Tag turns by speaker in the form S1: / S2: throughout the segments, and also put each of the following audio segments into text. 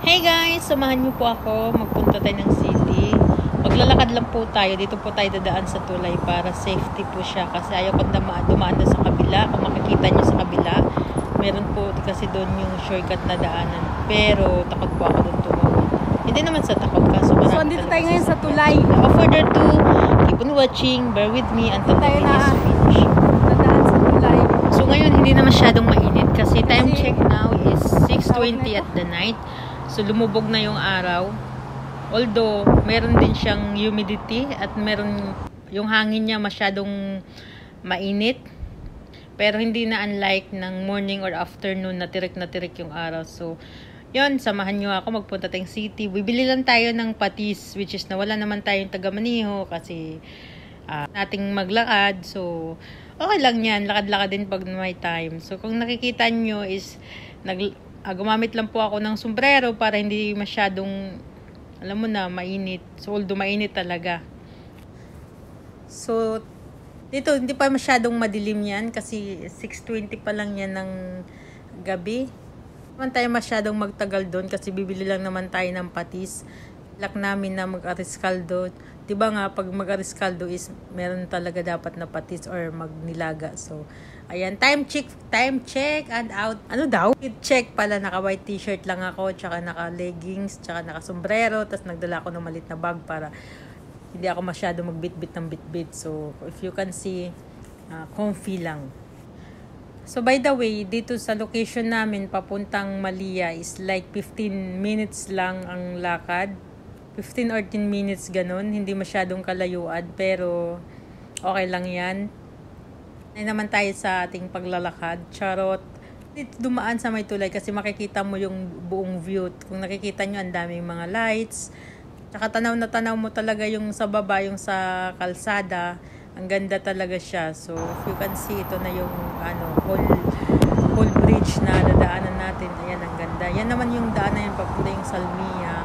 S1: Hey guys, samahan niyo po ako. Magpunta tayo ng city. Maglalakad lang po tayo. Dito po tayo dadaan sa tulay para safety po siya. Kasi ayaw ko dumaan na sa kabila. Kung makikita niyo sa kabila, meron po kasi doon yung shortcut na daanan. Pero takot po ako doon tumawid. Hindi naman sa takot ka. So
S2: andito tayo ngayon sa tulay.
S1: Without further ado, keep on watching. Bear with me until the video is finished.
S2: Dadaan sa tulay.
S1: So ngayon hindi na masyadong mainit kasi time check now is 6:20 at the night. So lumubog na yung araw. Although meron din siyang humidity at meron yung hangin niya masyadong mainit. Pero hindi na unlike ng morning or afternoon na tirik yung araw. So yun, samahan nyo ako magpunta tayong city. Bibili lang tayo ng patis, which is nawala naman tayong taga-Maniho kasi nating maglakad. So okay lang yan, lakad-lakad din pag may time. So kung nakikita nyo is gumamit lang po ako ng sombrero para hindi masyadong, alam mo na, mainit. So although mainit talaga. So dito hindi pa masyadong madilim yan kasi 6:20 pa lang yan ng gabi. Naman tayo masyadong magtagal doon kasi bibili lang naman tayo ng patis. Lak namin na mag-ariscaldo. Diba nga pag mag-ariscaldo is meron talaga dapat na patis or magnilaga. So ayan, time check and out. Ano daw? Check pala, naka white t-shirt lang ako, tsaka naka leggings, tsaka naka sombrero, tapos nagdala ako ng maliit na bag para hindi ako masyado magbitbit ng bitbit. So if you can see, comfy lang. So by the way, dito sa location namin papuntang Malia is like 15 minutes lang ang lakad. 15 or 10 minutes ganun, hindi masyadong kalayuan pero okay lang yan. Ay naman tayo sa ating paglalakad. Charot. Dito dumaan sa may tulay kasi makikita mo yung buong view. Kung nakikita nyo, ang daming mga lights. Tsaka tanaw na tanaw mo talaga yung sa baba, yung sa kalsada. Ang ganda talaga siya. So, if you can see, ito na yung whole bridge na dadaanan natin. Ayan, ang ganda. Yan naman yung daanan yun, papunta yung Salmia.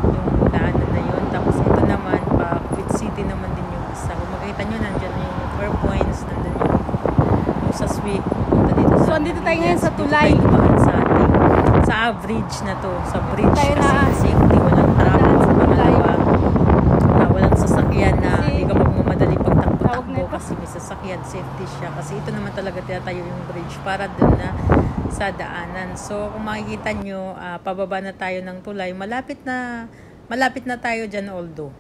S1: Yung daanan na yun. Tapos ito naman, pa Quit City naman din yung isa. Kung makikita nyo, nandyan yung 4 points, nandyan yung sa Swift. Dito
S2: So, andito tayo ngayon sa tulay.
S1: Dito tayo dumaan sa bridge na to. Sa bridge
S2: tayo
S1: kasi
S2: na
S1: safety, walang traffic.
S2: sa tulay.
S1: Walang sasakyan na hindi ka magmamadali pagtakbo-takbo kasi may sasakyan, safety siya. Kasi ito naman talaga tinatayo yung bridge para dun na sa daanan. So, kung makikita nyo, pababa na tayo ng tulay. Malapit na tayo dyan although.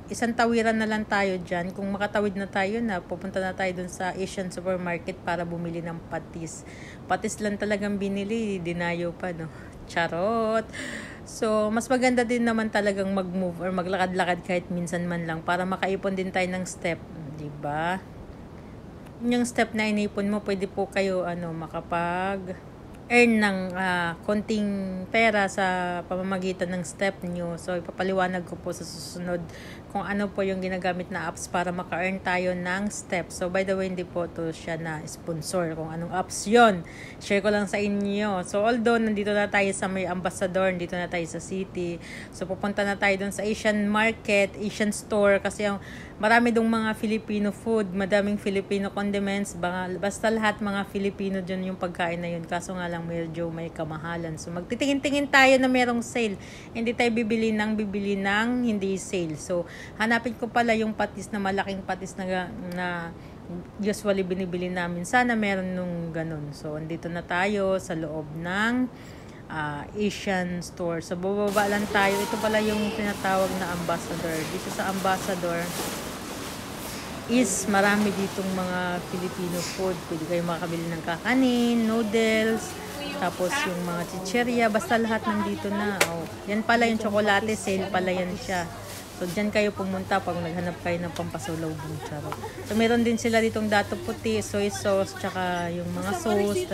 S1: Isang tawiran na lang tayo dyan. Kung makatawid na tayo pupunta na tayo dun sa Asian Supermarket para bumili ng patis. Patis lang talagang binili, dinayo pa, no? Charot! So, mas maganda din naman talagang mag-move or maglakad-lakad kahit minsan man lang para makaipon din tayo ng step. Diba? Yung step na inipon mo, pwede po kayo makapag-earn ng konting pera sa pamamagitan ng step nyo. So, ipapaliwanag ko po sa susunod kung ano po yung ginagamit na apps para maka-earn tayo ng step. So, by the way, hindi po to siya na sponsor. Kung anong apps yon, share ko lang sa inyo. So, although nandito na tayo sa may Ambassador, nandito na tayo sa city. So, pupunta na tayo dun sa Asian Market, Asian Store, kasi marami dong mga Filipino food, madaming Filipino condiments, basta lahat mga Filipino dyan yung pagkain na yun. Kaso nga lang medyo may kamahalan. So, magtitingin-tingin tayo na merong sale. Hindi tayo bibili ng hindi sale. So, hanapin ko pala yung patis na malaking patis na usually binibili namin. Sana meron nung ganun. So, andito na tayo sa loob ng Asian store. So, bababa lang tayo. Ito pala yung tinatawag na Ambassador. Dito sa Ambassador is marami ditong mga Filipino food. Pwede kayo makabili ng kakanin, noodles, tapos yung mga chicheria, basta lahat nandito na. Yan pala yung tsokolate, sale pala yan siya. So, dyan kayo pumunta pag naghanap kayo ng pampasulaw ng charot. So, meron din sila ditong dato puti, soy sauce, tsaka yung mga sauce,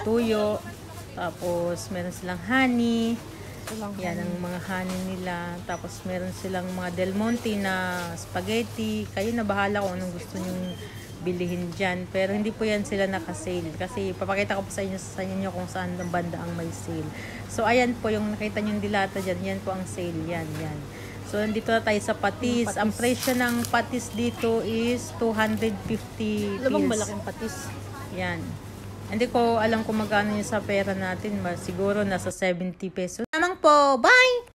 S1: tuyo, tapos meron silang honey. Yan ang mga honey nila. Tapos meron silang mga Del Monte na spaghetti. Kayo na bahala kung anong gusto nyong bilihin dyan. Pero hindi po yan sila nakasale. Kasi papakita ko po sa inyo kung saan ang banda ang may sale. So, ayan po yung nakita nyo yung dilata dyan. Yan po ang sale. Yan. So, nandito na tayo sa patis. Ang presyo ng patis dito is 250
S2: Alam mo, malaking patis.
S1: Yan. Hindi ko alam kung magkano yun sa pera natin. Siguro nasa 70 pesos. Lamang po. Bye!